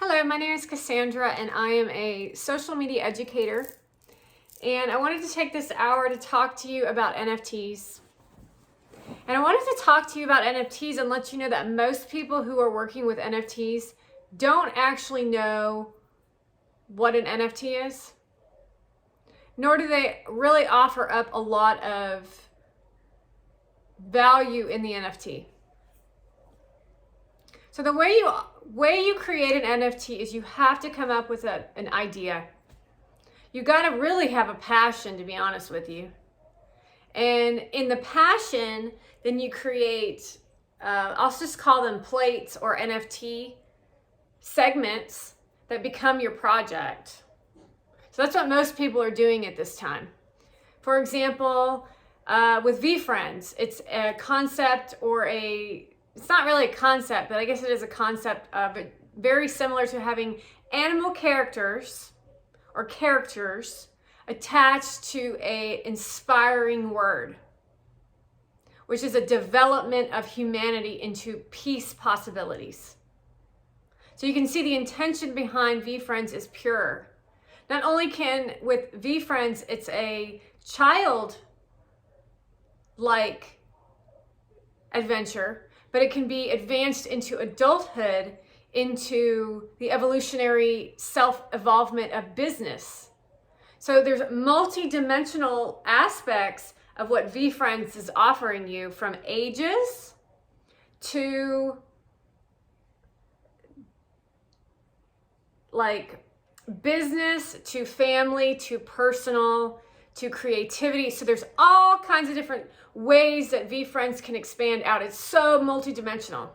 Hello, my name is Cassandra and I am a social media educator. And I wanted to take this hour to talk to you about NFTs. And I wanted to talk to you about NFTs and let you know that most people who are working with NFTs don't actually know what an NFT is, nor do they really offer up a lot of value in the NFT. So the way you create an NFT is you have to come up with an idea. You got to really have a passion, to be honest with you. And in the passion, then you create, I'll just call them plates or NFT segments that become your project. So that's what most people are doing at this time. For example, with Vee Friends, it's a concept or it's not really a concept, but I guess it is a concept of it, very similar to having animal characters or characters attached to an inspiring word, which is a development of humanity into peace possibilities. So you can see the intention behind Vee Friends is pure. Not only with Vee Friends, it's a child-like adventure, but it can be advanced into adulthood, into the evolutionary self-evolvement of business. So there's multi-dimensional aspects of what Vee Friends is offering you, from ages to like business to family to personal to creativity. So there's all kinds of different ways that Vee Friends can expand out. It's so multidimensional.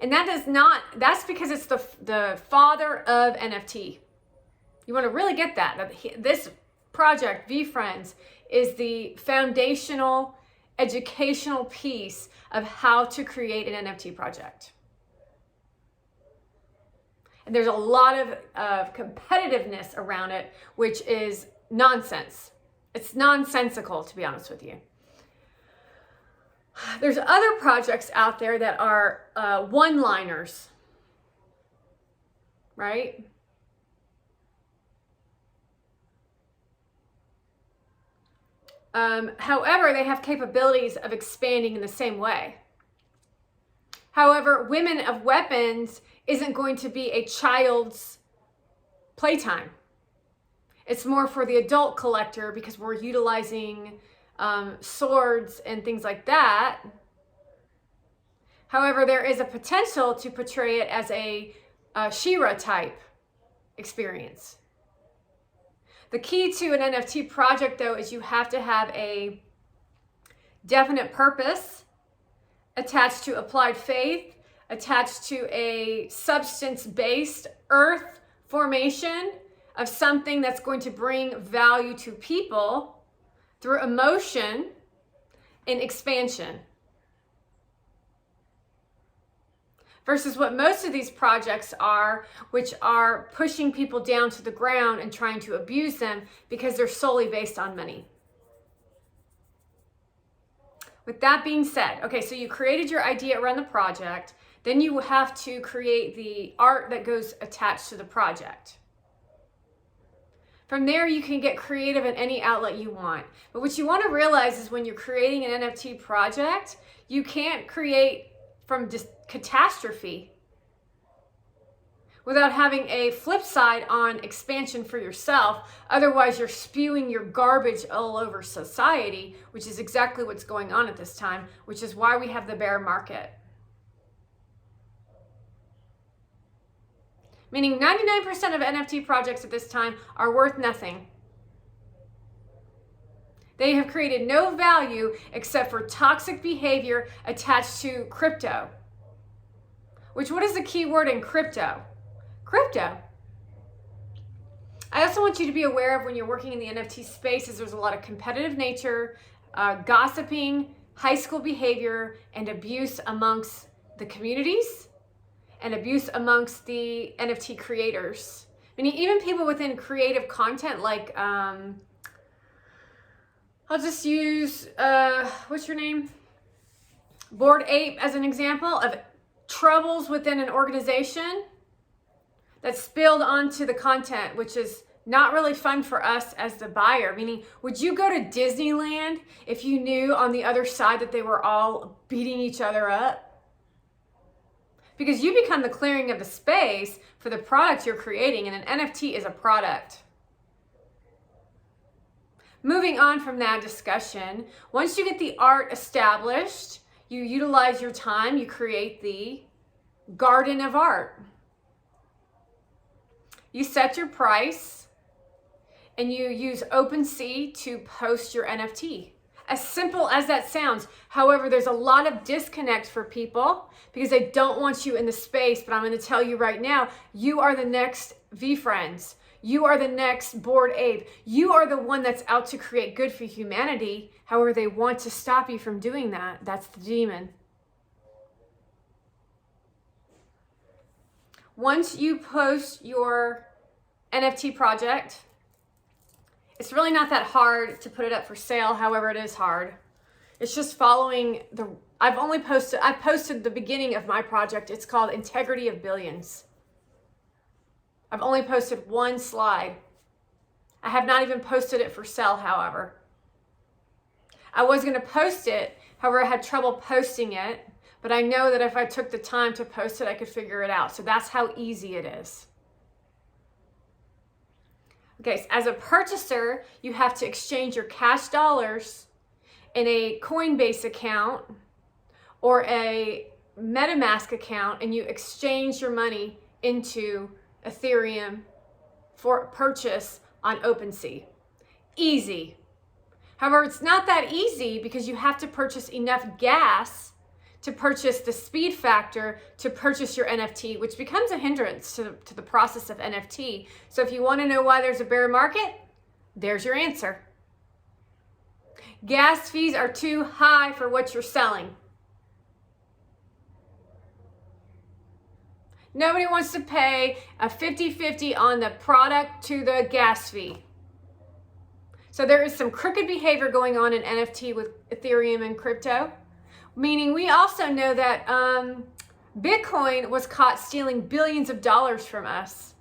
And that's because it's the father of NFT. You want to really get that this project, Vee Friends, is the foundational educational piece of how to create an NFT project. And there's a lot of competitiveness around it, which is nonsense. It's nonsensical, to be honest with you. There's other projects out there that are one-liners, right? However, they have capabilities of expanding in the same way. However, Women of Weapons isn't going to be a child's playtime. It's more for the adult collector because we're utilizing swords and things like that. However, there is a potential to portray it as a She-Ra type experience. The key to an NFT project, though, is you have to have a definite purpose attached to applied faith, attached to a substance-based earth formation of something that's going to bring value to people through emotion and expansion. Versus what most of these projects are, which are pushing people down to the ground and trying to abuse them because they're solely based on money. With that being said, okay, so you created your idea around the project, then you have to create the art that goes attached to the project. From there, you can get creative in any outlet you want. But what you want to realize is when you're creating an NFT project, you can't create from just catastrophe without having a flip side on expansion for yourself. Otherwise, you're spewing your garbage all over society, which is exactly what's going on at this time, which is why we have the bear market. Meaning 99% of NFT projects at this time are worth nothing. They have created no value except for toxic behavior attached to crypto. What is the key word in crypto? Crypto. I also want you to be aware of when you're working in the NFT space is there's a lot of competitive nature, gossiping, high school behavior, and abuse amongst the communities and abuse amongst the NFT creators. Meaning even people within creative content like, I'll just use, what's your name? Bored Ape as an example of troubles within an organization that spilled onto the content, which is not really fun for us as the buyer. Meaning, would you go to Disneyland if you knew on the other side that they were all beating each other up? Because you become the clearing of the space for the product you're creating, and an NFT is a product. Moving on from that discussion, once you get the art established, you utilize your time, you create the garden of art. You set your price and you use OpenSea to post your NFT. As simple as that sounds. However, there's a lot of disconnect for people because they don't want you in the space. But I'm going to tell you right now, you are the next Vee Friends. You are the next Bored Ape. You are the one that's out to create good for humanity. However, they want to stop you from doing that. That's the demon. Once you post your NFT project, it's really not that hard to put it up for sale. However, it is hard. It's just following I posted the beginning of my project. It's called Integrity of Billions. I've only posted one slide. I have not even posted it for sale, however. I was going to post it, however, I had trouble posting it, but I know that if I took the time to post it, I could figure it out. So that's how easy it is. Okay, so as a purchaser, you have to exchange your cash dollars in a Coinbase account or a MetaMask account, and you exchange your money into Ethereum for purchase on OpenSea. Easy. However, it's not that easy because you have to purchase enough gas to purchase the speed factor to purchase your NFT, which becomes a hindrance to the process of NFT. So if you want to know why there's a bear market, there's your answer. Gas fees are too high for what you're selling. Nobody wants to pay a 50-50 on the product to the gas fee. So there is some crooked behavior going on in NFT with Ethereum and crypto. Meaning we also know that Bitcoin was caught stealing billions of dollars from us.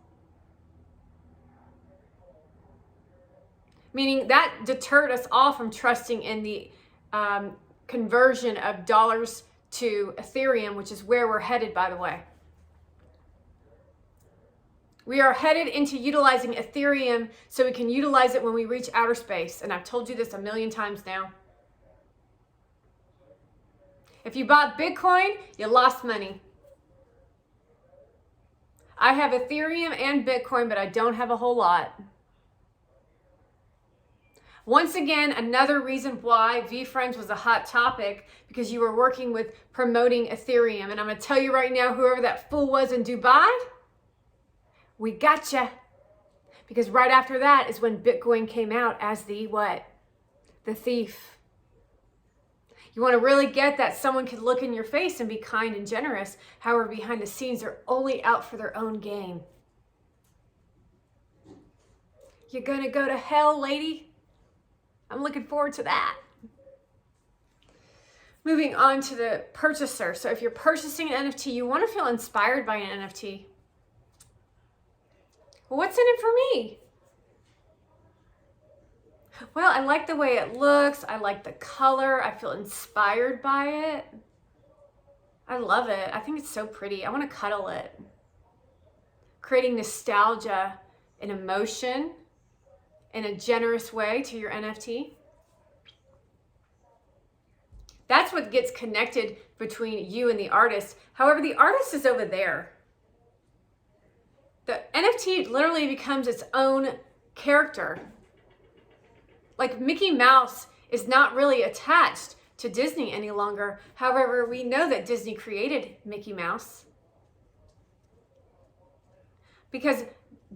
Meaning that deterred us all from trusting in the conversion of dollars to Ethereum, which is where we're headed, by the way. We are headed into utilizing Ethereum so we can utilize it when we reach outer space. And I've told you this a million times now. If you bought Bitcoin, you lost money. I have Ethereum and Bitcoin, but I don't have a whole lot. Once again, another reason why Vee Friends was a hot topic, because you were working with promoting Ethereum. And I'm going to tell you right now, whoever that fool was in Dubai, we gotcha. Because right after that is when Bitcoin came out as the what? The thief. You want to really get that someone could look in your face and be kind and generous. However, behind the scenes, they're only out for their own gain. You're going to go to hell, lady. I'm looking forward to that. Moving on to the purchaser. So if you're purchasing an NFT, you want to feel inspired by an NFT. Well, what's in it for me? Well, I like the way it looks. I like the color. I feel inspired by it. I love it. I think it's so pretty. I want to cuddle it. Creating nostalgia and emotion in a generous way to your NFT. That's what gets connected between you and the artist. However, the artist is over there. The NFT literally becomes its own character. Like Mickey Mouse is not really attached to Disney any longer. However, we know that Disney created Mickey Mouse because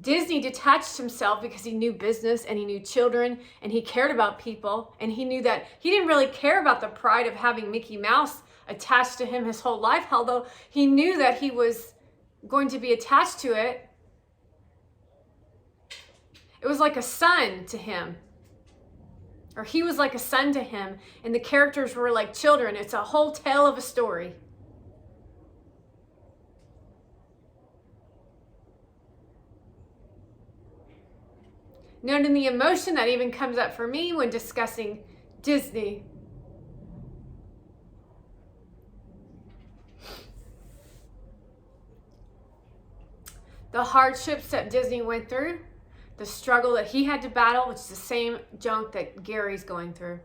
Disney detached himself because he knew business and he knew children and he cared about people, and he knew that he didn't really care about the pride of having Mickey Mouse attached to him his whole life, although he knew that he was going to be attached to it. It was like a son to him. Or he was like a son to him, and the characters were like children. It's a whole tale of a story. Noting the emotion that even comes up for me when discussing Disney. The hardships that Disney went through, the struggle that he had to battle, which is the same junk that Gary's going through.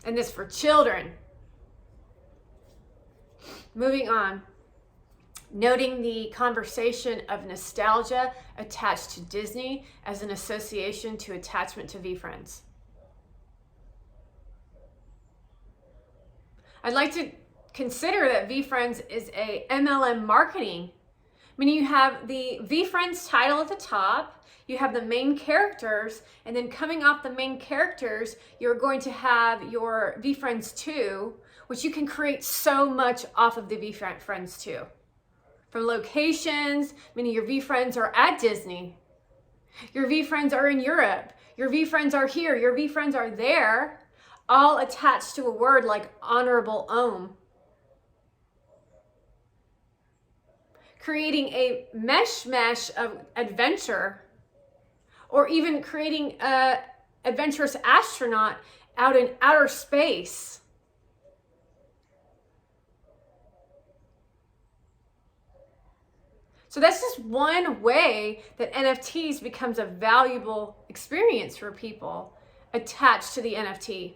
And this for children. Moving on. Noting the conversation of nostalgia attached to Disney as an association to attachment to Vee Friends. I'd like to consider that Vee Friends is a MLM marketing, meaning you have the Vee Friends title at the top, you have the main characters, and then coming off the main characters, you're going to have your Vee Friends 2, which you can create so much off of the Vee Friends 2. From locations, meaning your Vee Friends are at Disney, your Vee Friends are in Europe, your Vee Friends are here, your Vee Friends are there, all attached to a word like honorable Om. Creating a mesh of adventure, or even creating an adventurous astronaut out in outer space. So that's just one way that NFTs becomes a valuable experience for people attached to the NFT.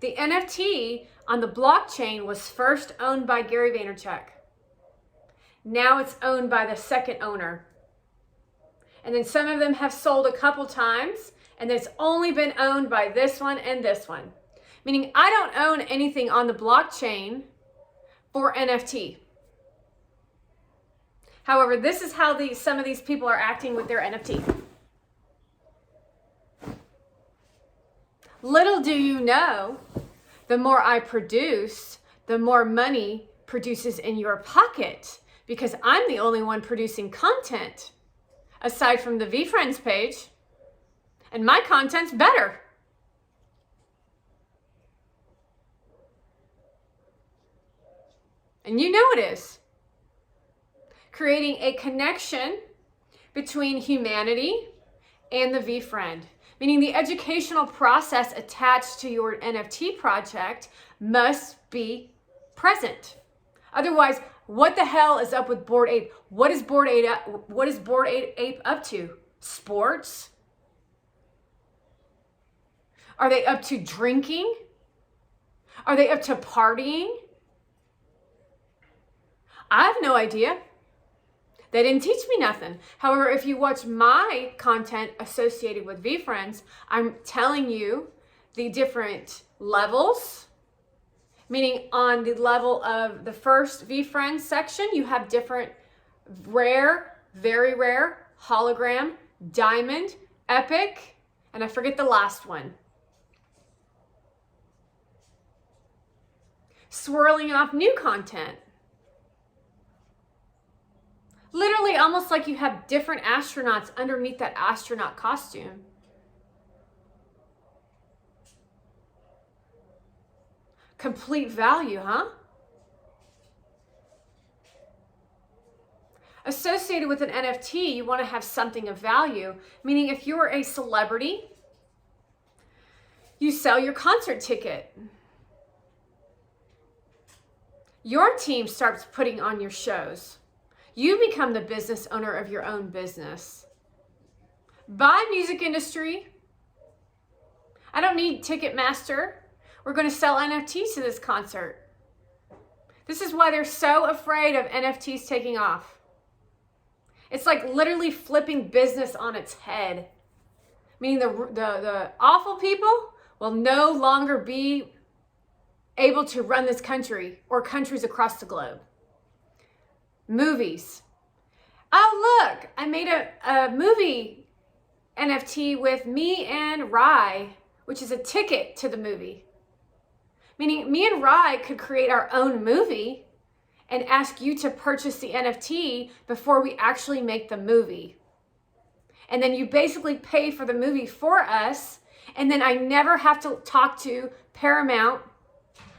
The NFT on the blockchain was first owned by Gary Vaynerchuk. Now it's owned by the second owner. And then some of them have sold a couple times, and it's only been owned by this one and this one. Meaning I don't own anything on the blockchain for NFT. However, this is how some of these people are acting with their NFT. Little do you know, the more I produce, the more money produces in your pocket, because I'm the only one producing content aside from the Vee Friends page, and my content's better. And you know it is. Creating a connection between humanity and the Vee Friend, meaning the educational process attached to your NFT project must be present. Otherwise, what the hell is up with Bored Ape? What is Bored Ape up to? Sports? Are they up to drinking? Are they up to partying? I have no idea. They didn't teach me nothing. However, if you watch my content associated with Vee Friends, I'm telling you the different levels, meaning on the level of the first Vee Friends section, you have different rare, very rare, hologram, diamond, epic, and I forget the last one. Swirling off new content. Literally almost like you have different astronauts underneath that astronaut costume. Complete value, huh? Associated with an NFT, you want to have something of value, meaning if you're a celebrity, you sell your concert ticket. Your team starts putting on your shows. You become the business owner of your own business. Buy music industry. I don't need Ticketmaster. We're going to sell NFTs to this concert. This is why they're so afraid of NFTs taking off. It's like literally flipping business on its head. Meaning the awful people will no longer be able to run this country or countries across the globe. Movies. Oh, look, I made a movie NFT with me and Rye, which is a ticket to the movie. Meaning me and Rye could create our own movie and ask you to purchase the NFT before we actually make the movie. And then you basically pay for the movie for us, and then I never have to talk to Paramount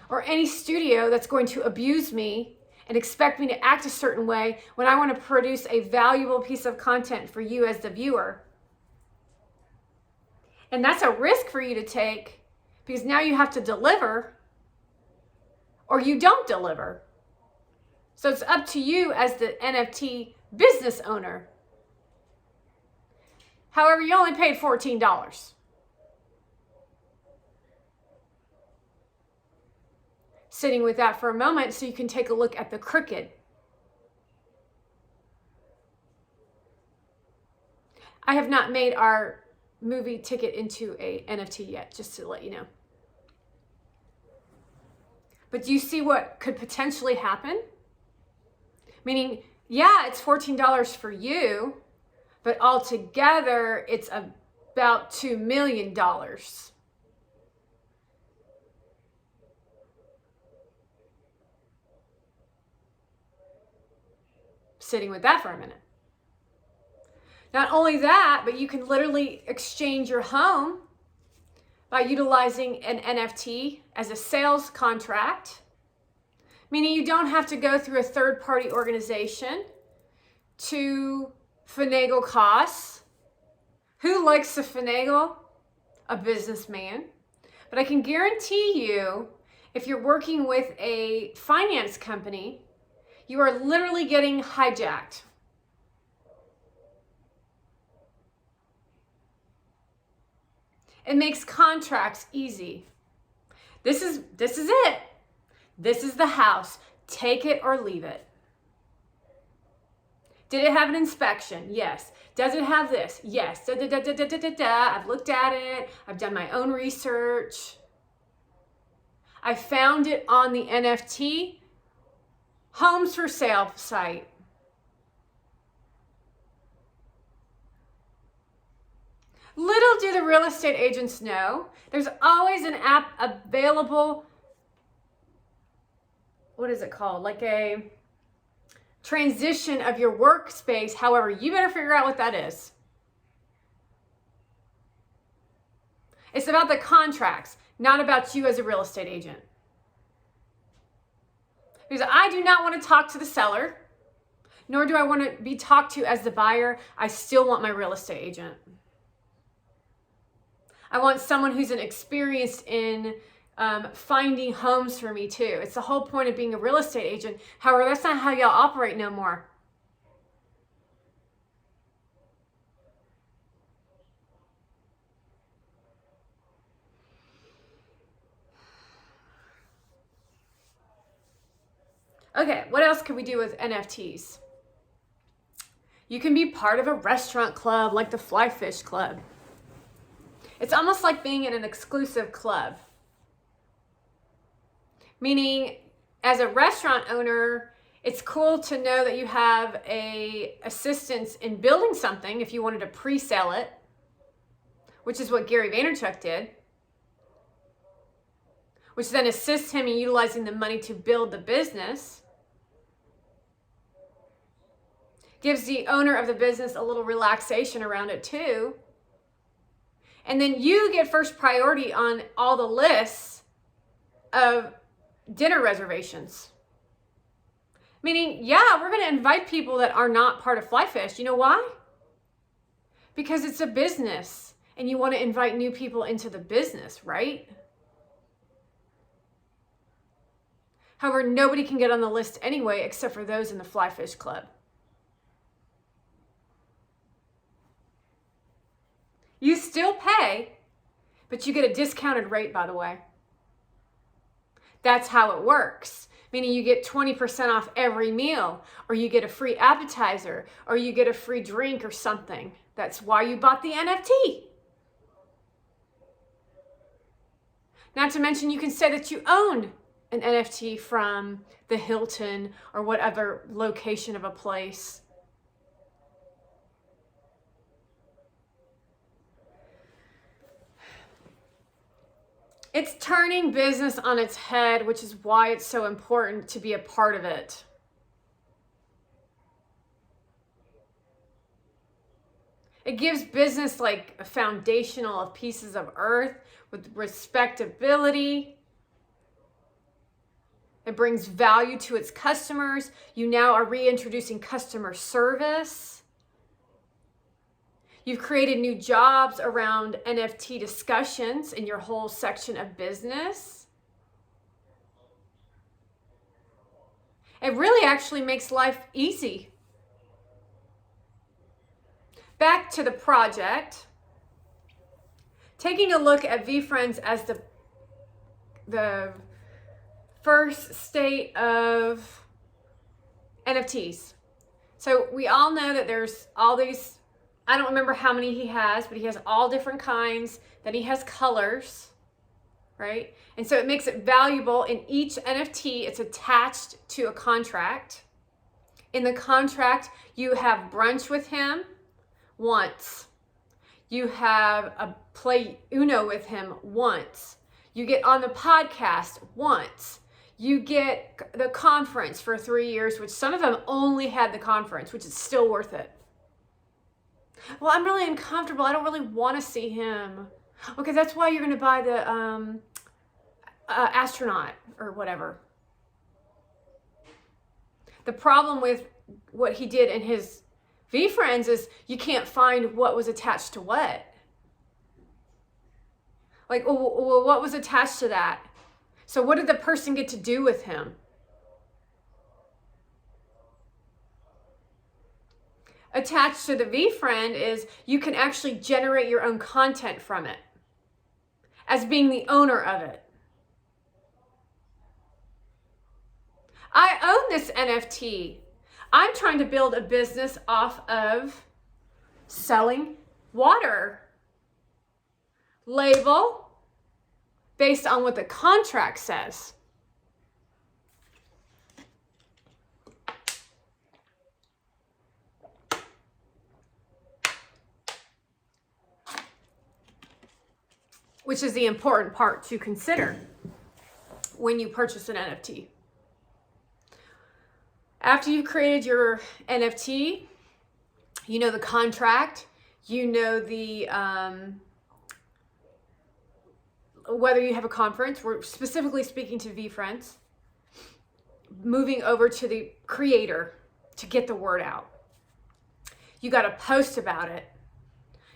or any studio that's going to abuse me and expect me to act a certain way when I want to produce a valuable piece of content for you as the viewer. And that's a risk for you to take, because now you have to deliver or you don't deliver. So it's up to you as the NFT business owner. However, you only paid $14. Sitting with that for a moment so you can take a look at the crooked. I have not made our movie ticket into a NFT yet, just to let you know. But do you see what could potentially happen? Meaning, yeah, it's $14 for you, but altogether it's about $2 million. Sitting with that for a minute. Not only that, but you can literally exchange your home by utilizing an NFT as a sales contract, meaning you don't have to go through a third-party organization to finagle costs. Who likes to finagle? A businessman. But I can guarantee you, if you're working with a finance company, you are literally getting hijacked. It makes contracts easy. This is it. This is the house. Take it or leave it. Did it have an inspection? Yes. Does it have this? Yes. I've looked at it. I've done my own research. I found it on the NFT homes for sale site. Little do the real estate agents know, there's always an app available. What is it called? Like a transition of your workspace. However, you better figure out what that is. It's about the contracts, not about you as a real estate agent. Because I do not want to talk to the seller, nor do I want to be talked to as the buyer. I still want my real estate agent. I want someone who's experienced in finding homes for me too. It's the whole point of being a real estate agent. However, that's not how y'all operate no more. Okay, what else can we do with NFTs? You can be part of a restaurant club like the Fly Fish Club. It's almost like being in an exclusive club. Meaning, as a restaurant owner, it's cool to know that you have a assistance in building something if you wanted to pre-sell it, which is what Gary Vaynerchuk did, which then assists him in utilizing the money to build the business. Gives the owner of the business a little relaxation around it too. And then you get first priority on all the lists of dinner reservations. Meaning, yeah, we're going to invite people that are not part of Fly Fish. You know why? Because it's a business and you want to invite new people into the business, right? However, nobody can get on the list anyway except for those in the Fly Fish Club. You still pay, but you get a discounted rate, by the way. That's how it works. Meaning you get 20% off every meal, or you get a free appetizer, or you get a free drink or something. That's why you bought the NFT. Not to mention you can say that you own an NFT from the Hilton or whatever location of a place. It's turning business on its head, which is why it's so important to be a part of it. It gives business like a foundational of pieces of earth with respectability. It brings value to its customers. You now are reintroducing customer service. You've created new jobs around NFT discussions in your whole section of business. It really actually makes life easy. Back to the project. Taking a look at Vee Friends as the first state of NFTs. So we all know that there's all these, I don't remember how many he has, but he has all different kinds. Then he has colors, right? And so it makes it valuable. In each NFT, it's attached to a contract. In the contract, you have brunch with him once. You have a play Uno with him once. You get on the podcast once. You get the conference for 3 years, which some of them only had the conference, which is still worth it. Well, I'm really uncomfortable. I don't really want to see him. Okay, that's why you're going to buy the astronaut or whatever. The problem with what he did in his Vee Friends is you can't find what was attached to what. Like, well, what was attached to that? So what did the person get to do with him? Attached to the Vee Friend is you can actually generate your own content from it as being the owner of it. I own this NFT. I'm trying to build a business off of selling water. Label based on what the contract says. Which is the important part to consider when you purchase an NFT. After you've created your NFT, you know the contract, you know the whether you have a conference. We're specifically speaking to Vee Friends. Moving over to the creator to get the word out. You got to post about it.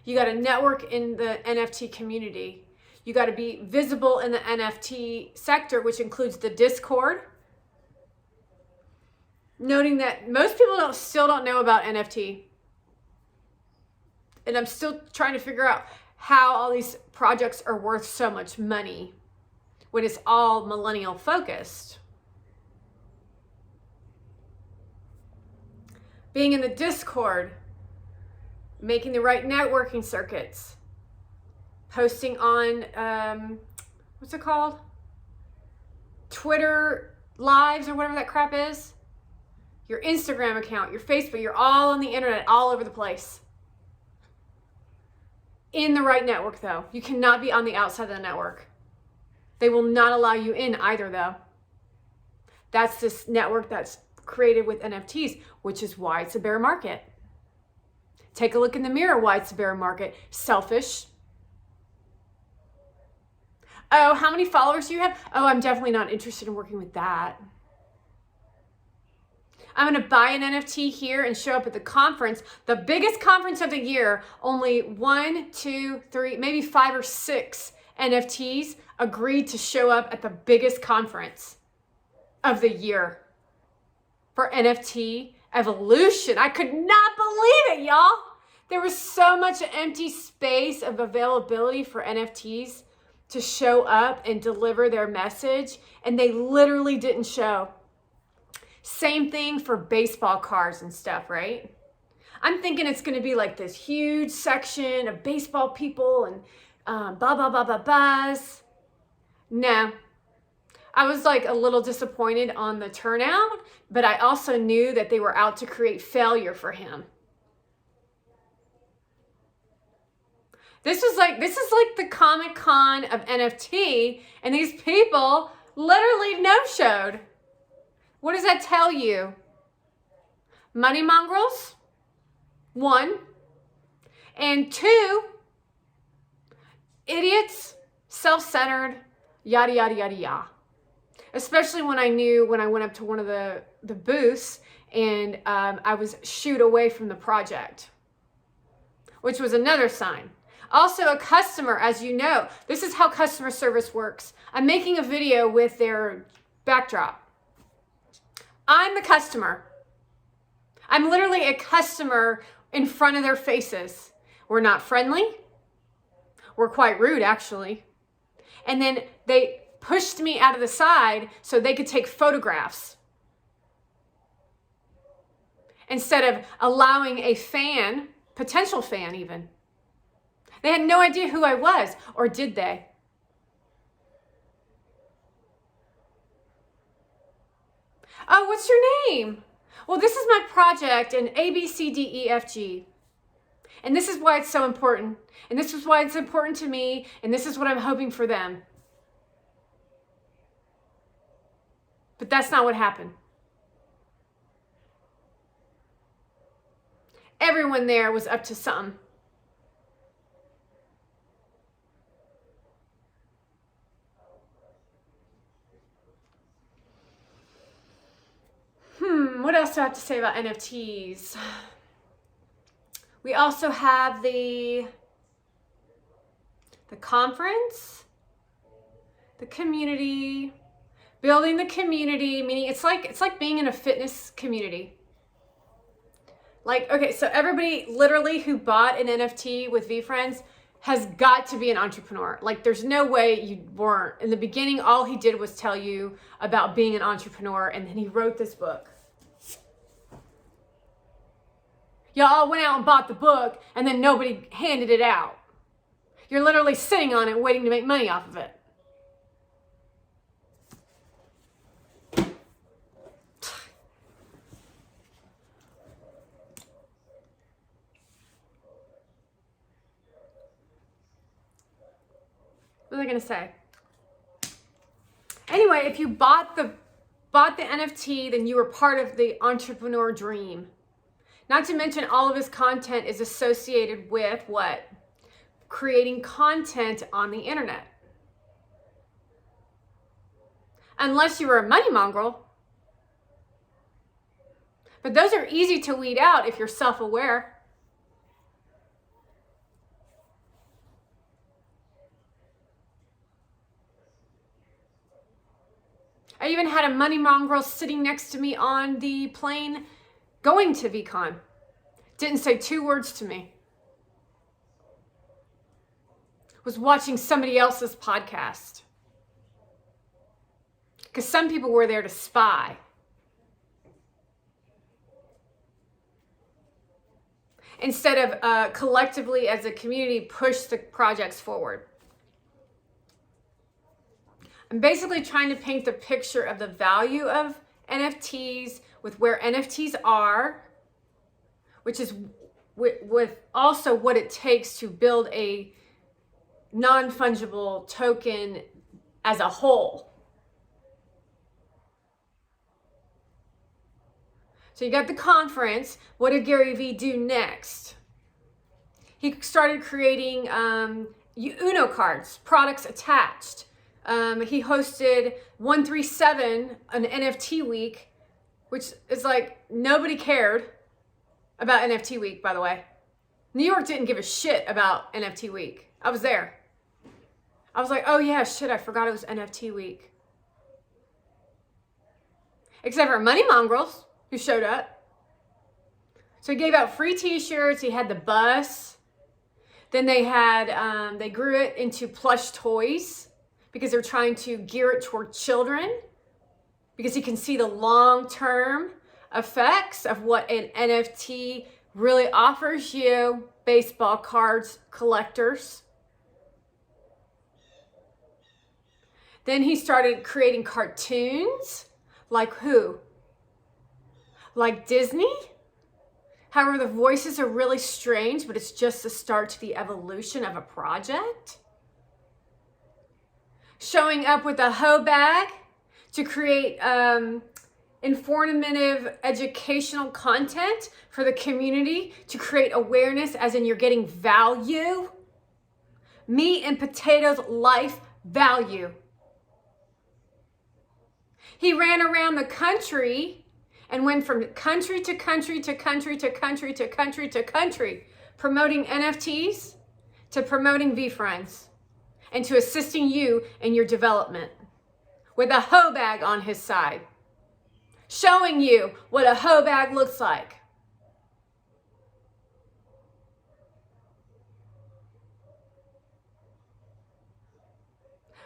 You got to network in the NFT community. You got to be visible in the NFT sector, which includes the Discord. Noting that most people still don't know about NFT. And I'm still trying to figure out how all these projects are worth so much money when it's all millennial focused. Being in the Discord, making the right networking circuits, posting on, what's it called? Twitter lives or whatever that crap is. Your Instagram account, your Facebook, you're all on the internet, all over the place. In the right network, though. You cannot be on the outside of the network. They will not allow you in either, though. That's this network that's created with NFTs, which is why it's a bear market. Take a look in the mirror why it's a bear market. Selfish. Oh, how many followers do you have? Oh, I'm definitely not interested in working with that. I'm going to buy an NFT here and show up at the conference, the biggest conference of the year. Only 1, 2, 3, maybe 5 or 6 NFTs agreed to show up at the biggest conference of the year for NFT evolution. I could not believe it, y'all. There was so much empty space of availability for NFTs to show up and deliver their message, and they literally didn't show. Same thing for baseball cards and stuff, right? I'm thinking it's going to be like this huge section of baseball people and blah, blah, blah, blah, buzz. No. I was like a little disappointed on the turnout, but I also knew that they were out to create failure for him. This is like the Comic-Con of NFT, and these people literally no-showed. What does that tell you? Money mongrels, 1. And 2, idiots, self-centered, yada, yada, yada, yada. especially when I went up to one of the booths and I was shooed away from the project, which was another sign. Also, a customer, as you know, this is how customer service works. I'm making a video with their backdrop. I'm the customer. I'm literally a customer in front of their faces. We're not friendly. We're quite rude, actually. And then they pushed me out of the side so they could take photographs, instead of allowing a fan, potential fan even. They had no idea who I was, or did they? Oh, what's your name? Well, this is my project in A, B, C, D, E, F, G. And this is why it's so important. And this is why it's important to me. And this is what I'm hoping for them. But that's not what happened. Everyone there was up to something. What else do I have to say about NFTs? We also have the conference, the community, building the community, meaning it's like being in a fitness community. Like, okay, so everybody literally who bought an NFT with Vee Friends has got to be an entrepreneur. Like, there's no way you weren't. In the beginning, all he did was tell you about being an entrepreneur, and then he wrote this book. Y'all went out and bought the book, and then nobody handed it out. You're literally sitting on it waiting to make money off of it. What was I going to say? Anyway, if you bought the NFT, then you were part of the entrepreneur dream. Not to mention all of his content is associated with what? Creating content on the internet. Unless you were a money mongrel. But those are easy to weed out if you're self-aware. I even had a money mongrel sitting next to me on the plane going to VCon. Didn't say 2 words to me. Was watching somebody else's podcast. Because some people were there to spy. Instead of collectively as a community push the projects forward. I'm basically trying to paint the picture of the value of NFTs with where NFTs are, which is with also what it takes to build a non-fungible token as a whole. So you got the conference. What did Gary Vee do next? He started creating Uno cards, products attached. He hosted 137, an NFT week, which is like nobody cared about NFT week, by the way. New York didn't give a shit about NFT week. I was there. I was like, oh yeah, shit, I forgot it was NFT week. Except for money mongrels who showed up. So he gave out free t-shirts. He had the bus. Then they had, they grew it into plush toys because they're trying to gear it toward children because you can see the long-term effects of what an NFT really offers you, baseball cards collectors. Then he started creating cartoons. Like who? Like Disney? However, the voices are really strange, but it's just the start to the evolution of a project. Showing up with a hoe bag to create informative educational content for the community to create awareness, as in you're getting value. Meat and potatoes life value. He ran around the country and went from country to country to country to country to country to country, promoting NFTs to promoting Vee Friends and to assisting you in your development with a hoe bag on his side, showing you what a hoe bag looks like.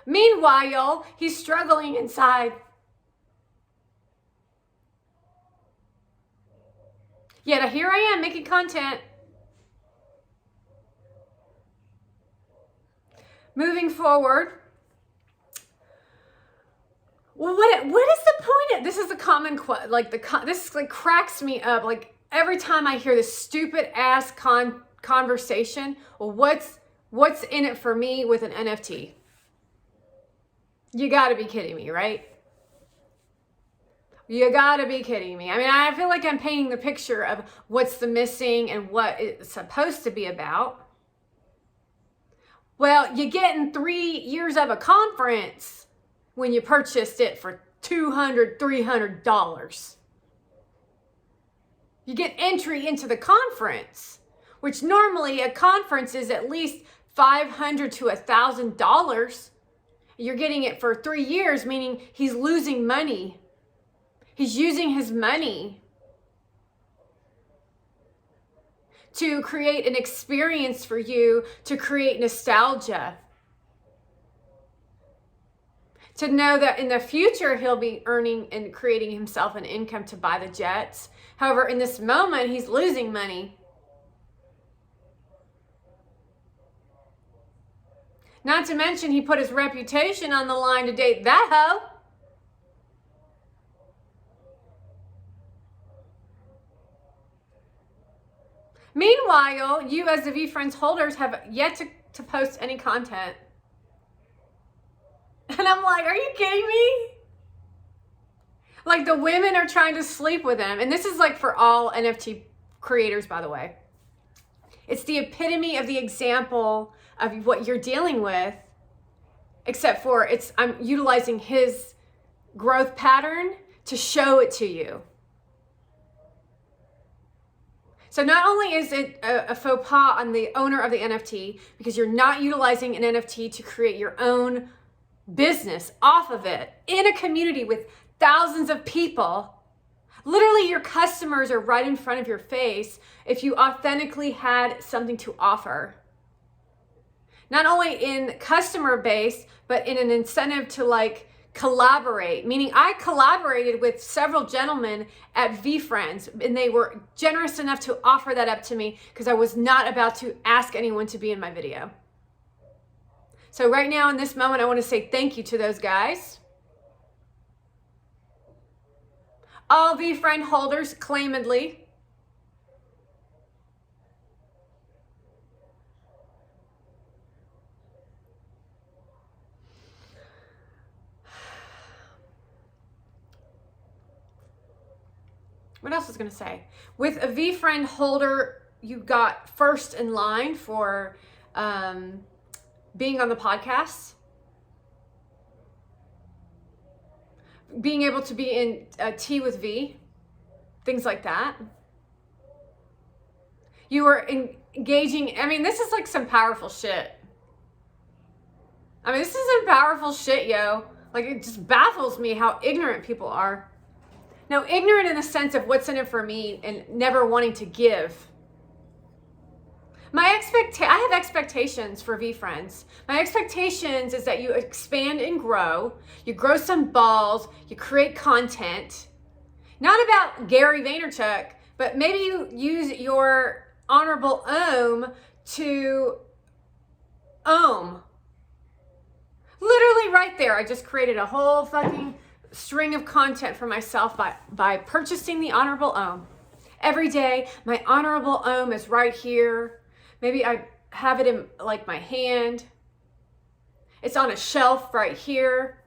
Meanwhile, he's struggling inside. Yet here I am making content. Moving forward. Well, what is the point? This is a common this like cracks me up. Like every time I hear this stupid ass conversation. Well, what's in it for me with an NFT? You got to be kidding me, right? You got to be kidding me. I mean, I feel like I'm painting the picture of what's the missing and what it's supposed to be about. Well, you're getting 3 years of a conference when you purchased it for $200, $300. You get entry into the conference, which normally a conference is at least $500 to $1,000. You're getting it for 3 years, meaning he's losing money. He's using his money to create an experience for you, to create nostalgia. To know that in the future, he'll be earning and creating himself an income to buy the jets. However, in this moment, he's losing money. Not to mention, he put his reputation on the line to date that hoe. Meanwhile, you as the Vee Friends holders have yet to post any content. And I'm like, are you kidding me? Like the women are trying to sleep with him. And this is like for all NFT creators, by the way. It's the epitome of the example of what you're dealing with, except for I'm utilizing his growth pattern to show it to you. So not only is it a faux pas on the owner of the NFT, because you're not utilizing an NFT to create your own business off of it in a community with thousands of people. Literally, your customers are right in front of your face if you authentically had something to offer. Not only in customer base, but in an incentive to like collaborate, meaning I collaborated with several gentlemen at Vee Friends, and they were generous enough to offer that up to me because I was not about to ask anyone to be in my video. So right now in this moment, I want to say thank you to those guys. All Vee Friend holders, claimedly. What else was going to say? With a Vee Friend holder, you got first in line for being on the podcast, being able to be in Tea with Vee, things like that. You were engaging. I mean, this is like some powerful shit. I mean, this is some powerful shit, yo. Like, it just baffles me how ignorant people are. Now, ignorant in the sense of what's in it for me and never wanting to give. I have expectations for Vee Friends. My expectations is that you expand and grow. You grow some balls. You create content. Not about Gary Vaynerchuk, but maybe you use your honorable ohm to ohm. Literally right there, I just created a whole fucking string of content for myself by purchasing the honorable ohm. Every day, my honorable ohm is right here. Maybe I have it in like my hand. It's on a shelf right here.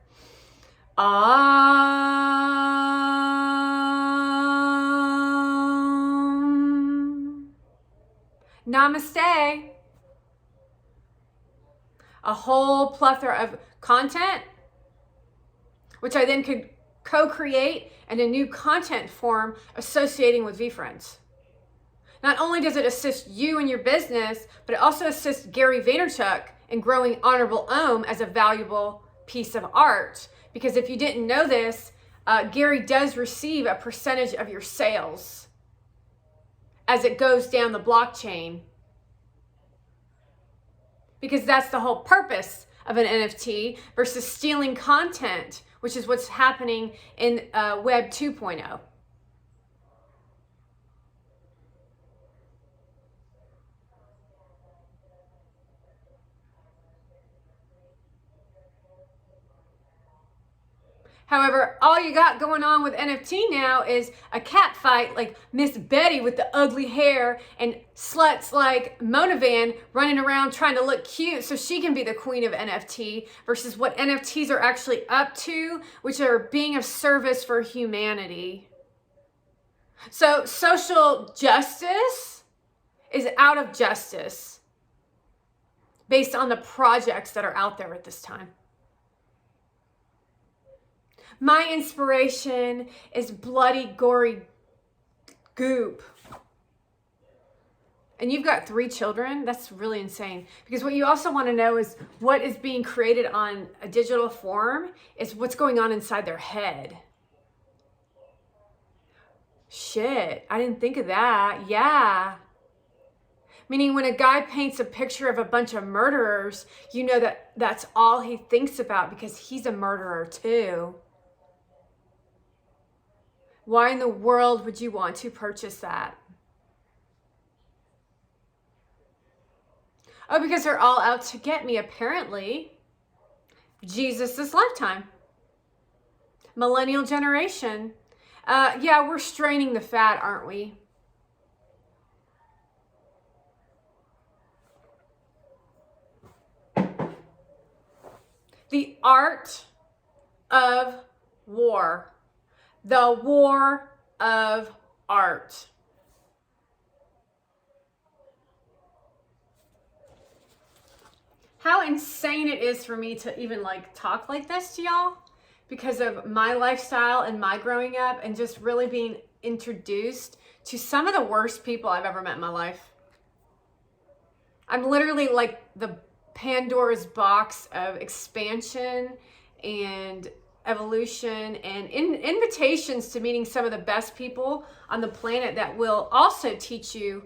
Namaste. A whole plethora of content, which I then could co-create, and a new content form associating with Vee Friends. Not only does it assist you in your business, but it also assists Gary Vaynerchuk in growing Honorable Ohm as a valuable piece of art. Because if you didn't know this, Gary does receive a percentage of your sales as it goes down the blockchain. Because that's the whole purpose of an NFT versus stealing content, which is what's happening in Web 2.0. However, all you got going on with NFT now is a cat fight like Miss Betty with the ugly hair and sluts like Mona Van running around trying to look cute so she can be the queen of NFT versus what NFTs are actually up to, which are being of service for humanity. So social justice is out of justice based on the projects that are out there at this time. My inspiration is bloody, gory goop. And you've got 3 children? That's really insane. Because what you also want to know is what is being created on a digital form is what's going on inside their head. Shit, I didn't think of that. Yeah. Meaning when a guy paints a picture of a bunch of murderers, you know that that's all he thinks about because he's a murderer too. Why in the world would you want to purchase that? Oh, because they're all out to get me, apparently. Jesus this lifetime. Millennial generation. Yeah, we're straining the fat, aren't we? The art of war. The war of art. How insane it is for me to even talk like this to y'all because of my lifestyle and my growing up and just really being introduced to some of the worst people I've ever met in my life. I'm literally like the Pandora's box of expansion and evolution and invitations to meeting some of the best people on the planet that will also teach you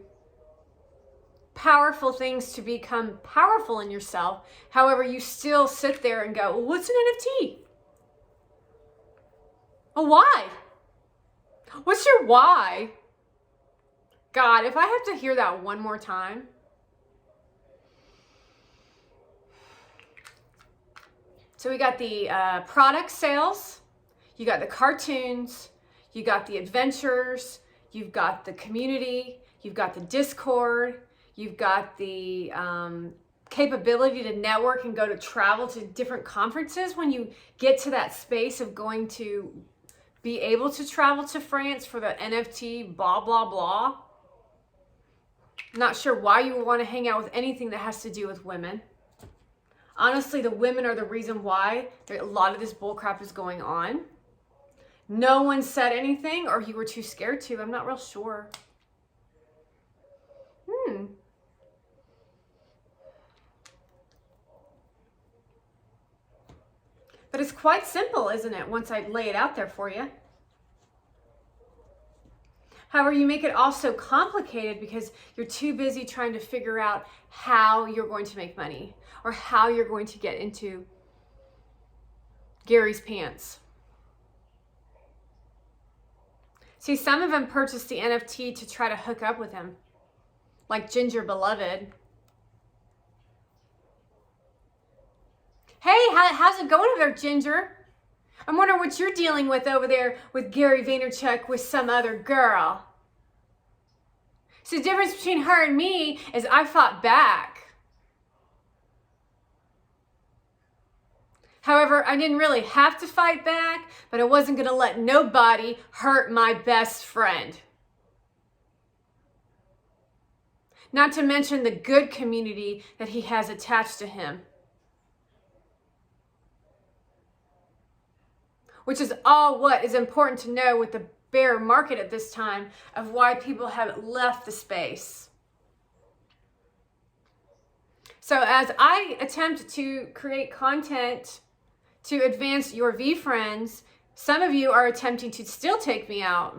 powerful things to become powerful in yourself. However, you still sit there and go, well, what's an NFT? Oh, why? What's your why? God, if I have to hear that one more time. So we got the product sales, you got the cartoons, you got the adventures, you've got the community, you've got the Discord, you've got the capability to network and go to travel to different conferences when you get to that space of going to be able to travel to France for the NFT blah, blah, blah. Not sure why you would want to hang out with anything that has to do with women. Honestly, the women are the reason why a lot of this bullcrap is going on. No one said anything, or you were too scared to. I'm not real sure. But it's quite simple, isn't it, once I lay it out there for you? However, you make it all so complicated because you're too busy trying to figure out how you're going to make money or how you're going to get into Gary's pants. See, some of them purchased the NFT to try to hook up with him, like Ginger Beloved. Hey, how's it going over there, Ginger? I'm wondering what you're dealing with over there with Gary Vaynerchuk with some other girl. So the difference between her and me is I fought back. However, I didn't really have to fight back, but I wasn't going to let nobody hurt my best friend. Not to mention the good community that he has attached to him. which is all what is important to know with the bear market at this time of why people have left the space. So as I attempt to create content to advance your Vee friends, some of you are attempting to still take me out.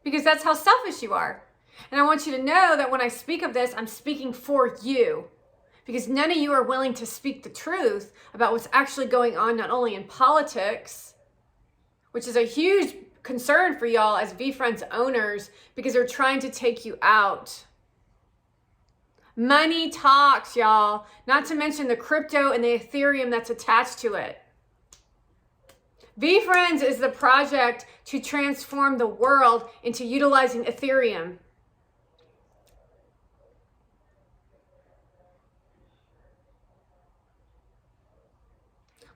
Because that's how selfish you are. And I want you to know that when I speak of this, I'm speaking for you. Because none of you are willing to speak the truth about what's actually going on, not only in politics, which is a huge concern for y'all as Vee Friends owners, because they're trying to take you out. Money talks, y'all. Not to mention the crypto and the Ethereum that's attached to it. Vee Friends is the project to transform the world into utilizing Ethereum.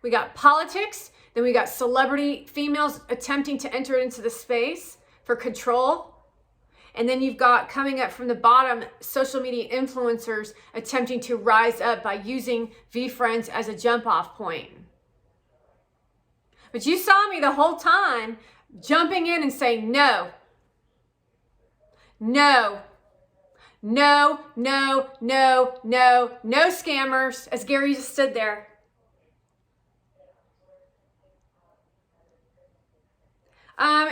We got politics, then we got celebrity females attempting to enter into the space for control. And then you've got coming up from the bottom, social media influencers attempting to rise up by using Vee Friends as a jump off point. But you saw me the whole time jumping in and saying, no, no, no, no, no, no, no scammers, as Gary just stood there.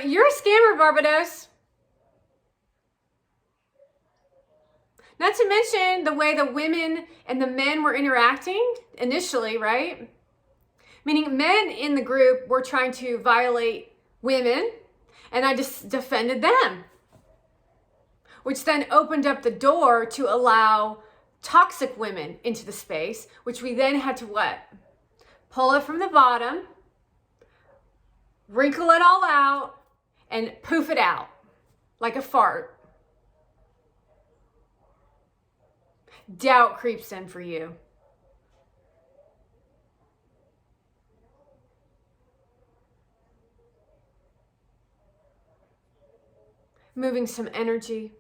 You're a scammer, Barbados. Not to mention the way the women and the men were interacting initially, right? Meaning men in the group were trying to violate women, and I just defended them. Which then opened up the door to allow toxic women into the space, which we then had to what? Pull it from the bottom, wrinkle it all out, and poof it out like a fart. Doubt creeps in for you. Moving some energy.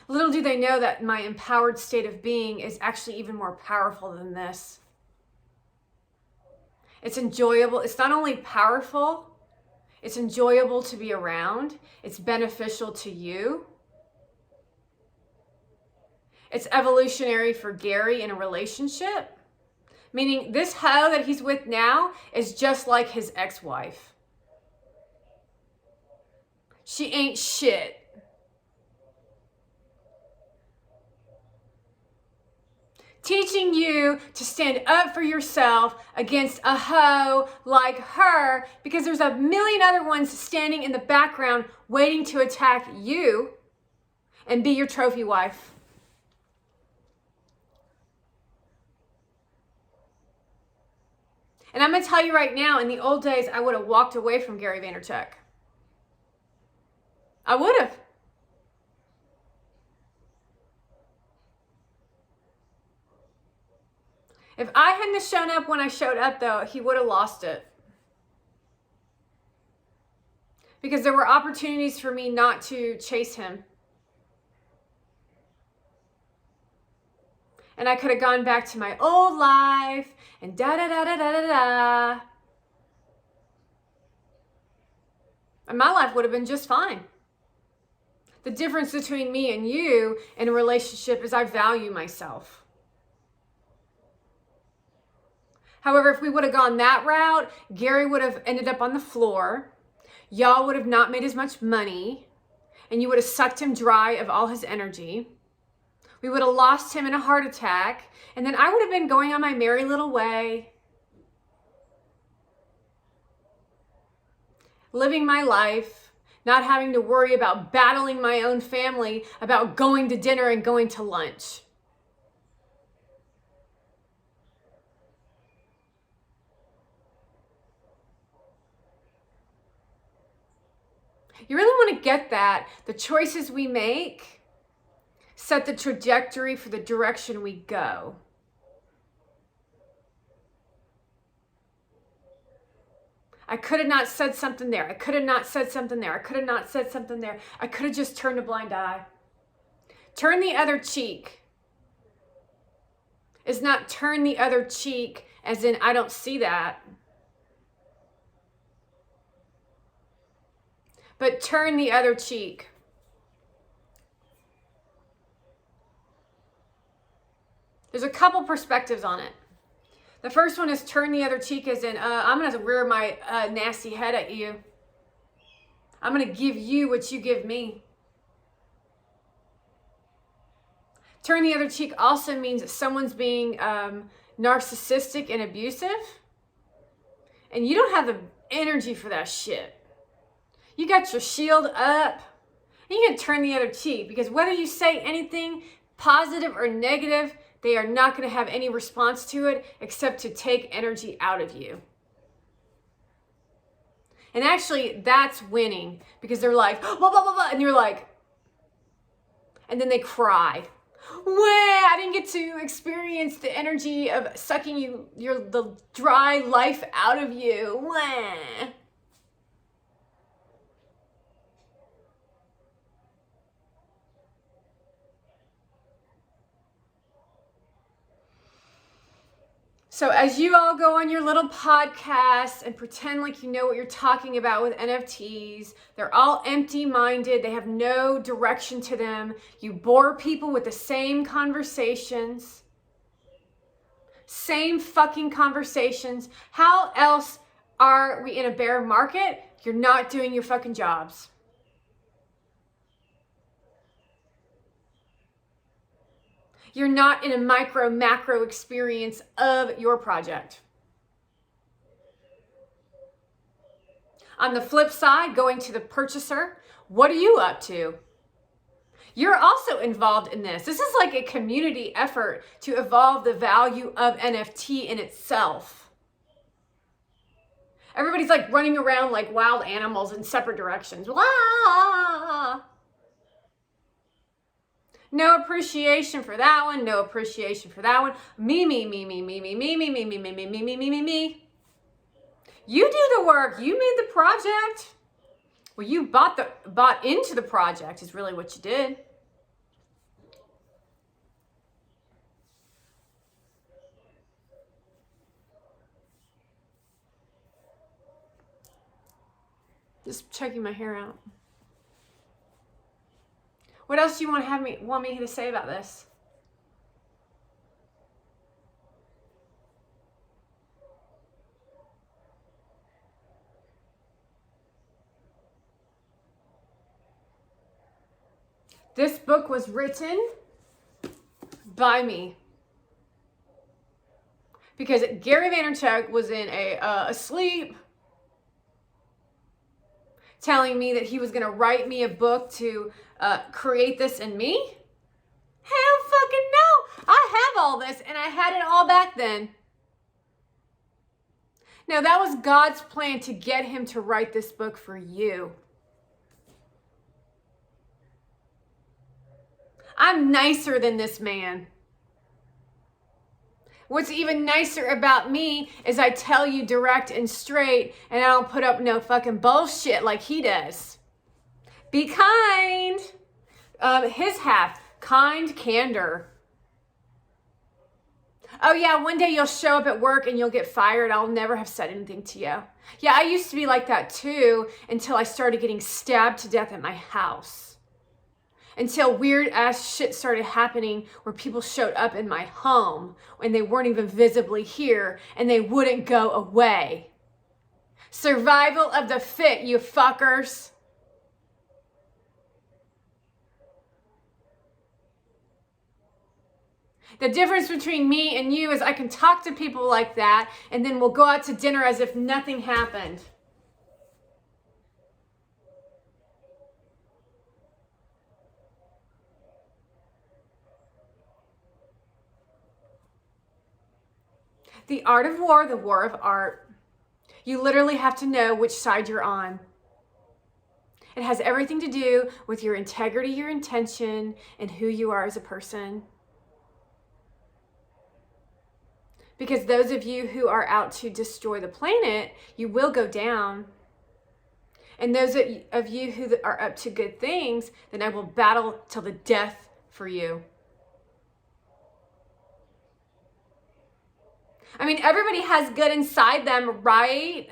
Little do they know that my empowered state of being is actually even more powerful than this. It's enjoyable. It's not only powerful, it's enjoyable to be around. It's beneficial to you. It's evolutionary for Gary in a relationship. Meaning this hoe that he's with now is just like his ex-wife. She ain't shit. Teaching you to stand up for yourself against a hoe like her, because there's a million other ones standing in the background waiting to attack you and be your trophy wife. And I'm going to tell you right now, in the old days, I would have walked away from Gary Vaynerchuk. I would have. If I hadn't shown up when I showed up, though, he would have lost it. Because there were opportunities for me not to chase him. And I could have gone back to my old life and da-da-da-da-da-da-da. And my life would have been just fine. The difference between me and you in a relationship is I value myself. However, if we would have gone that route, Gary would have ended up on the floor. Y'all would have not made as much money. And you would have sucked him dry of all his energy. We would have lost him in a heart attack. And then I would have been going on my merry little way. Living my life. Not having to worry about battling my own family about going to dinner and going to lunch. You really want to get that. The choices we make set the trajectory for the direction we go. I could have not said something there. I could have not said something there. I could have not said something there. I could have just turned a blind eye. Turn the other cheek is not turn the other cheek as in I don't see that. but turn the other cheek. There's a couple perspectives on it. The first one is turn the other cheek as in, I'm going to rear my nasty head at you. I'm going to give you what you give me. Turn the other cheek also means that someone's being narcissistic and abusive. And you don't have the energy for that shit. You got your shield up. And you can turn the other cheek, because whether you say anything positive or negative, they are not going to have any response to it except to take energy out of you. And actually, that's winning, because they're like, blah, blah, blah, blah, and you're like, and then they cry. Wah, I didn't get to experience the energy of sucking the dry life out of you. Wah. So as you all go on your little podcasts and pretend like you know what you're talking about with NFTs, they're all empty-minded. They have no direction to them. You bore people with the same conversations. Same fucking conversations. How else are we in a bear market? You're not doing your fucking jobs. You're not in a micro, macro experience of your project. On the flip side, going to the purchaser, what are you up to? You're also involved in this. This is like a community effort to evolve the value of NFT in itself. Everybody's like running around like wild animals in separate directions. Wah! No appreciation for that one. No appreciation for that one. Me, me, me, me, me, me, me, me, me, me, me, me, me, me, me, me, me. You do the work. You made the project. Well, you bought into the project is really what you did. Just checking my hair out. What else do you want me to say about this? This book was written by me, because Gary Vaynerchuk was in asleep, telling me that he was going to write me a book to create this in me. Hell fucking no! I have all this, and I had it all back then. Now, that was God's plan to get him to write this book for you. I'm nicer than this man. What's even nicer about me is I tell you direct and straight, and I don't put up no fucking bullshit like he does. Be kind. His half, kind candor. Oh yeah, one day you'll show up at work and you'll get fired. I'll never have said anything to you. Yeah, I used to be like that too, until I started getting stabbed to death at my house. Until weird ass shit started happening where people showed up in my home when they weren't even visibly here, and they wouldn't go away. Survival of the fit, you fuckers. The difference between me and you is I can talk to people like that, and then we'll go out to dinner as if nothing happened. The art of war, the war of art. You literally have to know which side you're on. It has everything to do with your integrity, your intention, and who you are as a person. Because those of you who are out to destroy the planet, you will go down. And those of you who are up to good things, then I will battle till the death for you. I mean, everybody has good inside them, right?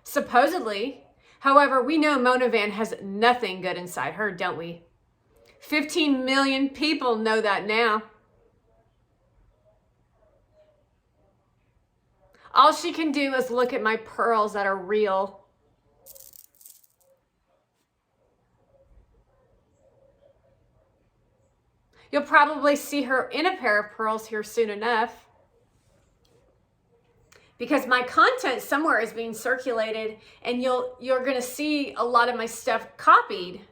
supposedly. However, we know Mona Van has nothing good inside her, don't we? 15 million people know that now. All she can do is look at my pearls that are real. You'll probably see her in a pair of pearls here soon enough, because my content somewhere is being circulated, and you're going to see a lot of my stuff copied.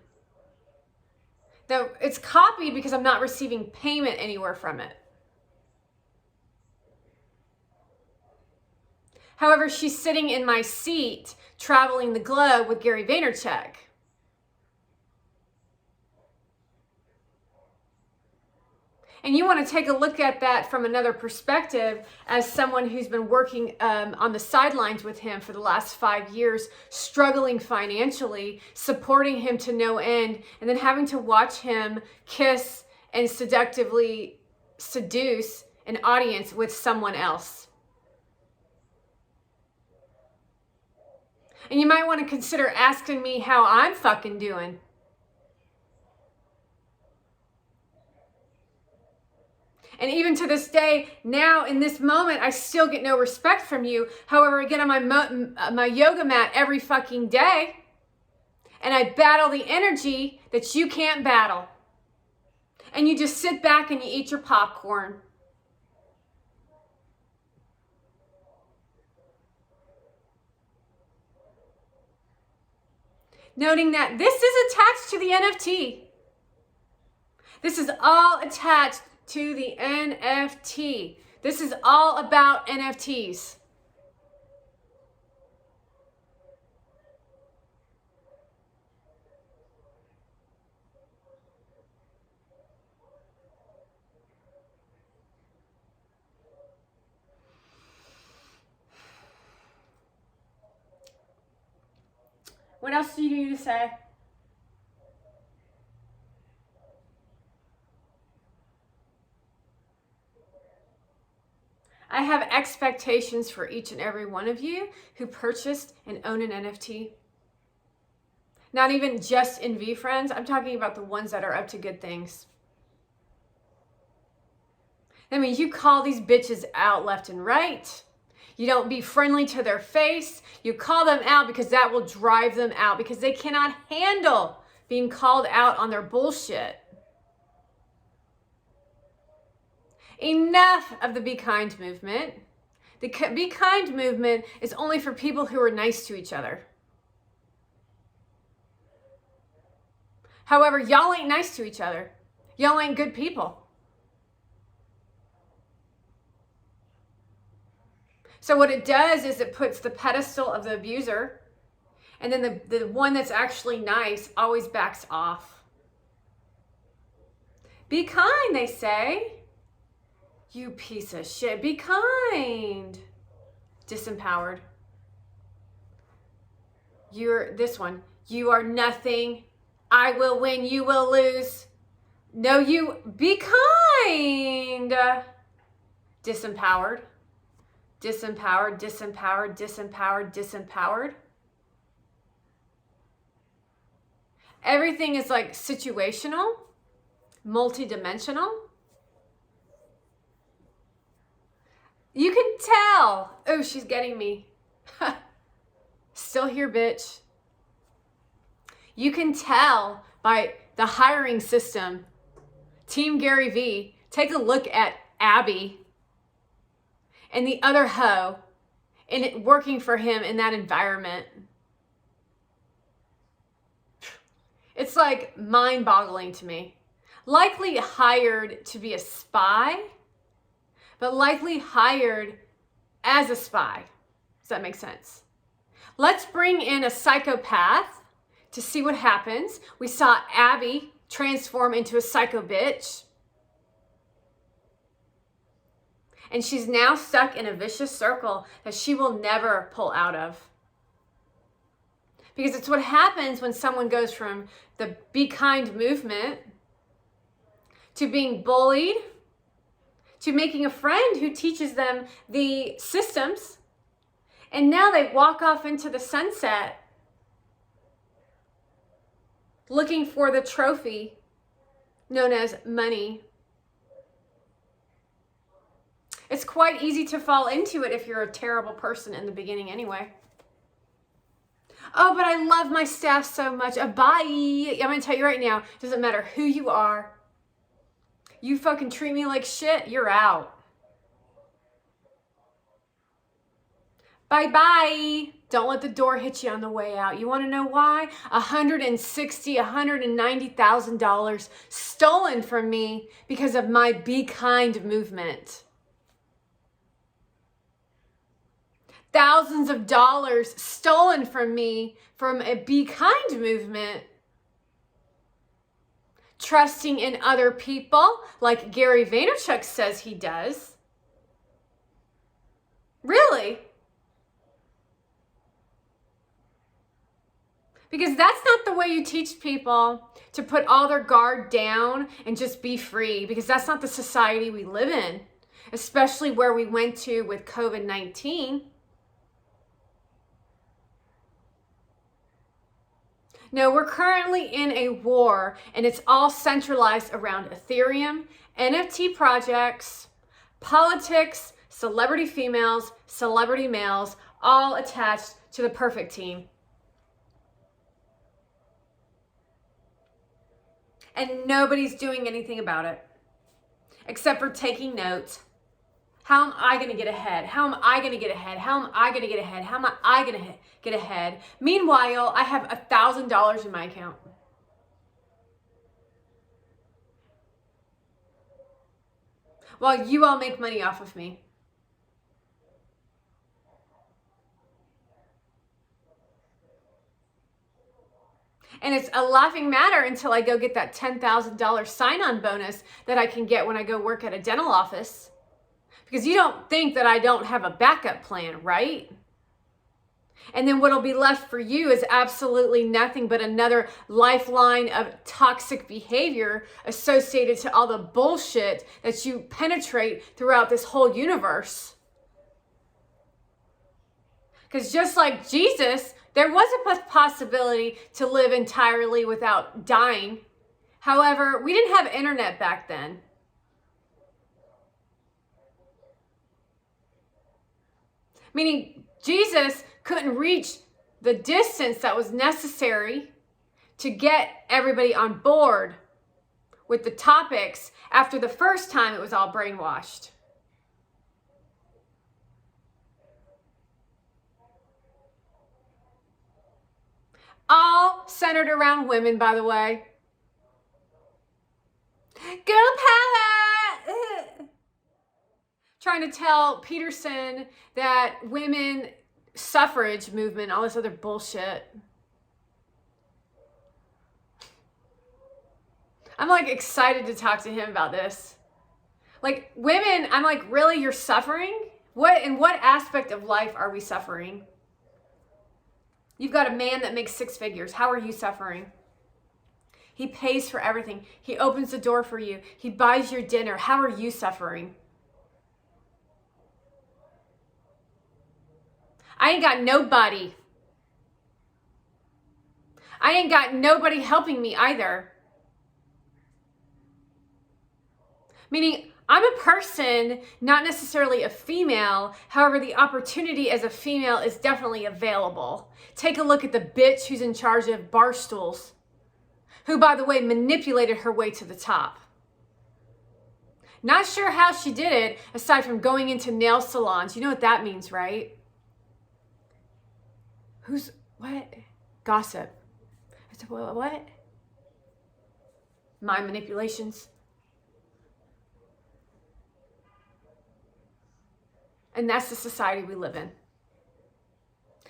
Though it's copied because I'm not receiving payment anywhere from it. However, she's sitting in my seat traveling the globe with Gary Vaynerchuk. And you want to take a look at that from another perspective, as someone who's been working on the sidelines with him for the last 5 years, struggling financially, supporting him to no end, and then having to watch him kiss and seductively seduce an audience with someone else. And you might want to consider asking me how I'm fucking doing. And even to this day, now in this moment, I still get no respect from you. However, I get on my yoga mat every fucking day, and I battle the energy that you can't battle. And you just sit back and you eat your popcorn. Noting that this is attached to the NFT. This is all attached to the NFT. This is all about NFTs. What else do you need to say? I have expectations for each and every one of you who purchased and own an NFT. Not even just in Vee Friends. I'm talking about the ones that are up to good things. That means you call these bitches out left and right. You don't be friendly to their face. You call them out because that will drive them out, because they cannot handle being called out on their bullshit. Enough of the Be Kind movement. The Be Kind movement is only for people who are nice to each other. However, y'all ain't nice to each other. Y'all ain't good people. So what it does is it puts the pedestal of the abuser, and then the one that's actually nice always backs off. Be kind, they say. You piece of shit. Be kind. Disempowered. You're this one. You are nothing. I will win. You will lose. No, you. Be kind. Disempowered. Disempowered, disempowered, disempowered, disempowered. Everything is like situational, multidimensional. You can tell. Oh, she's getting me. Still here, bitch. You can tell by the hiring system. Team Gary Vee. Take a look at Abby and the other hoe in it working for him in that environment. It's like mind-boggling to me. Likely hired to be a spy, but likely hired as a spy. Does that make sense? Let's bring in a psychopath to see what happens. We saw Abby transform into a psycho bitch. And she's now stuck in a vicious circle that she will never pull out of. Because it's what happens when someone goes from the Be Kind movement to being bullied, to making a friend who teaches them the systems, And now they walk off into the sunset looking for the trophy known as money. It's quite easy to fall into it if you're a terrible person in the beginning anyway. Oh, but I love my staff so much. Bye. I'm going to tell you right now, it doesn't matter who you are. You fucking treat me like shit, you're out. Bye-bye. Don't let the door hit you on the way out. You want to know why? $160,000, $190,000 stolen from me because of my Be Kind movement. Thousands of dollars stolen from me from a Be Kind movement. Trusting in other people like Gary Vaynerchuk says he does. Really? Because that's not the way you teach people to put all their guard down and just be free. Because that's not the society we live in, especially where we went to with COVID-19. No, we're currently in a war, and it's all centralized around Ethereum, NFT projects, politics, celebrity females, celebrity males, all attached to the perfect team. And nobody's doing anything about it, except for taking notes. How am I going to get ahead? How am I going to get ahead? How am I going to get ahead? How am I going to get ahead? Meanwhile, I have $1,000 in my account. While you all make money off of me. And it's a laughing matter until I go get that $10,000 sign-on bonus that I can get when I go work at a dental office. Because you don't think that I don't have a backup plan, right? And then what'll be left for you is absolutely nothing but another lifeline of toxic behavior associated to all the bullshit that you penetrate throughout this whole universe. Because just like Jesus, there was a possibility to live entirely without dying. However, we didn't have internet back then. Meaning Jesus couldn't reach the distance that was necessary to get everybody on board with the topics after the first time it was all brainwashed. All centered around women, by the way. Girl power! Trying to tell Peterson that women suffrage movement, all this other bullshit. I'm like excited to talk to him about this. Like women, I'm like, really, you're suffering? In what aspect of life are we suffering? You've got a man that makes 6 figures. How are you suffering? He pays for everything. He opens the door for you. He buys your dinner. How are you suffering? I ain't got nobody. I ain't got nobody helping me either. Meaning, I'm a person, not necessarily a female. However, the opportunity as a female is definitely available. Take a look at the bitch who's in charge of bar stools, who, by the way, manipulated her way to the top. Not sure how she did it, aside from going into nail salons. You know what that means, right? What? Gossip. I said, what? Mind manipulations. And that's the society we live in.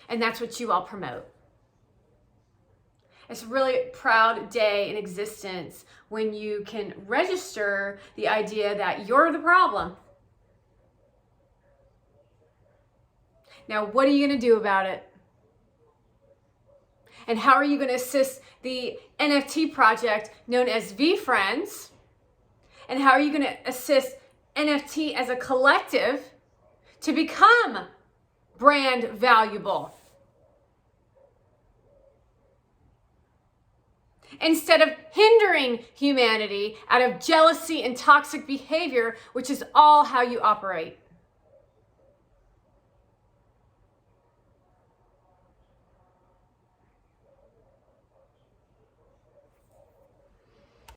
And that's what you all promote. It's a really proud day in existence when you can register the idea that you're the problem. Now, what are you going to do about it? And how are you going to assist the NFT project known as Vee Friends? And how are you going to assist NFT as a collective to become brand valuable. Instead of hindering humanity out of jealousy and toxic behavior, which is all how you operate.